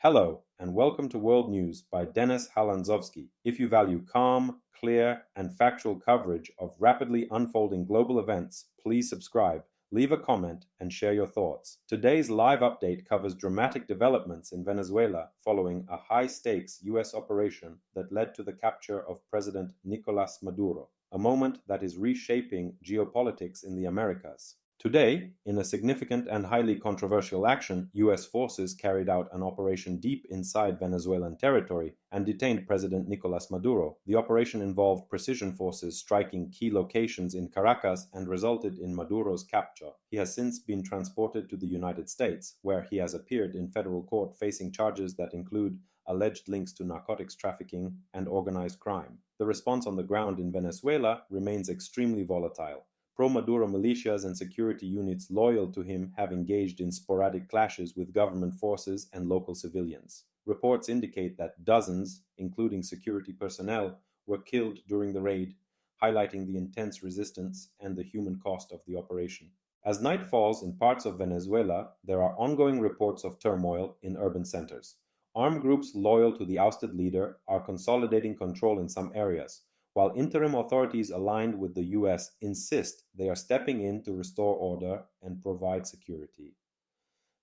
Hello, and welcome to World News by Halandzovskyi. If you value calm, clear, and factual coverage of rapidly unfolding global events, please subscribe, leave a comment, and share your thoughts. Today's live update covers dramatic developments in Venezuela following a high-stakes U.S. operation that led to the capture of President Nicolás Maduro, a moment that is reshaping geopolitics in the Americas. Today, in a significant and highly controversial action, U.S. forces carried out an operation deep inside Venezuelan territory and detained President Nicolás Maduro. The operation involved precision forces striking key locations in Caracas and resulted in Maduro's capture. He has since been transported to the United States, where he has appeared in federal court facing charges that include alleged links to narcotics trafficking and organized crime. The response on the ground in Venezuela remains extremely volatile. Pro-Maduro militias and security units loyal to him have engaged in sporadic clashes with government forces and local civilians. Reports indicate that dozens, including security personnel, were killed during the raid, highlighting the intense resistance and the human cost of the operation. As night falls in parts of Venezuela, there are ongoing reports of turmoil in urban centers. Armed groups loyal to the ousted leader are consolidating control in some areas, while interim authorities aligned with the U.S. insist they are stepping in to restore order and provide security.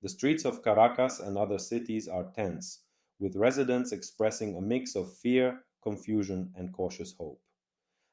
The streets of Caracas and other cities are tense, with residents expressing a mix of fear, confusion, and cautious hope.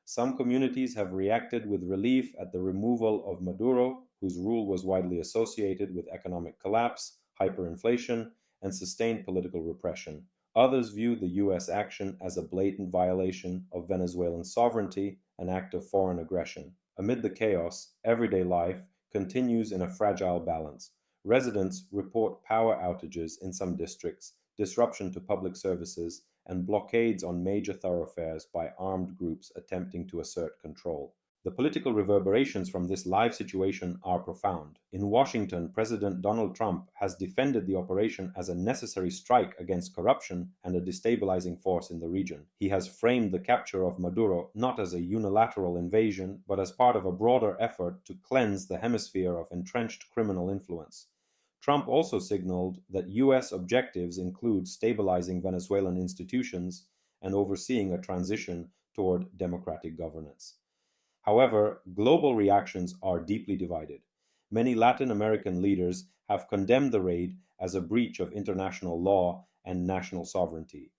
Some communities have reacted with relief at the removal of Maduro, whose rule was widely associated with economic collapse, hyperinflation, and sustained political repression. Others view the U.S. action as a blatant violation of Venezuelan sovereignty, an act of foreign aggression. Amid the chaos, everyday life continues in a fragile balance. Residents report power outages in some districts, disruption to public services, and blockades on major thoroughfares by armed groups attempting to assert control. The political reverberations from this live situation are profound. In Washington, President Donald Trump has defended the operation as a necessary strike against corruption and a destabilizing force in the region. He has framed the capture of Maduro not as a unilateral invasion, but as part of a broader effort to cleanse the hemisphere of entrenched criminal influence. Trump also signaled that U.S. objectives include stabilizing Venezuelan institutions and overseeing a transition toward democratic governance. However, global reactions are deeply divided. Many Latin American leaders have condemned the raid as a breach of international law and national sovereignty.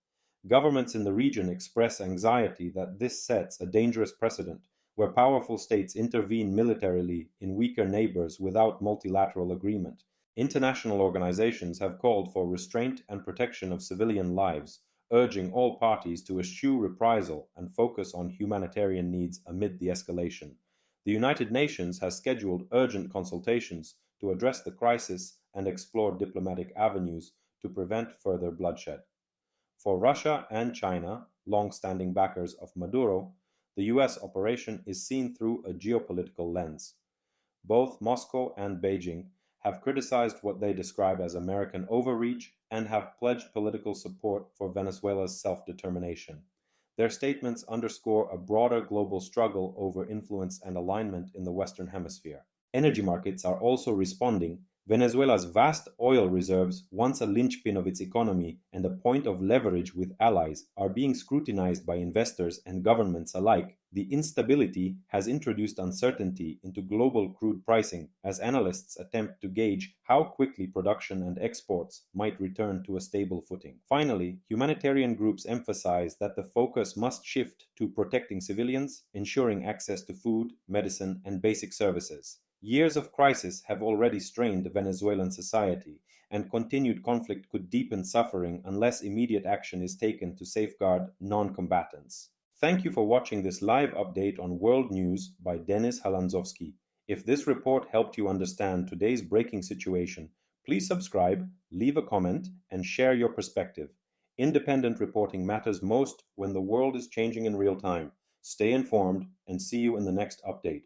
Governments in the region express anxiety that this sets a dangerous precedent where powerful states intervene militarily in weaker neighbors without multilateral agreement. International organizations have called for restraint and protection of civilian lives, urging all parties to eschew reprisal and focus on humanitarian needs amid the escalation. The United Nations has scheduled urgent consultations to address the crisis and explore diplomatic avenues to prevent further bloodshed. For Russia and China, long-standing backers of Maduro, the U.S. operation is seen through a geopolitical lens. Both Moscow and Beijing have criticized what they describe as American overreach and have pledged political support for Venezuela's self-determination. Their statements underscore a broader global struggle over influence and alignment in the Western Hemisphere. Energy markets are also responding. Venezuela's vast oil reserves, once a linchpin of its economy and a point of leverage with allies, are being scrutinized by investors and governments alike. The instability has introduced uncertainty into global crude pricing as analysts attempt to gauge how quickly production and exports might return to a stable footing. Finally, humanitarian groups emphasize that the focus must shift to protecting civilians, ensuring access to food, medicine, and basic services. Years of crisis have already strained Venezuelan society, and continued conflict could deepen suffering unless immediate action is taken to safeguard non-combatants. Thank you for watching this live update on World News by Halandzovskyi. If this report helped you understand today's breaking situation, please subscribe, leave a comment, and share your perspective. Independent reporting matters most when the world is changing in real time. Stay informed and see you in the next update.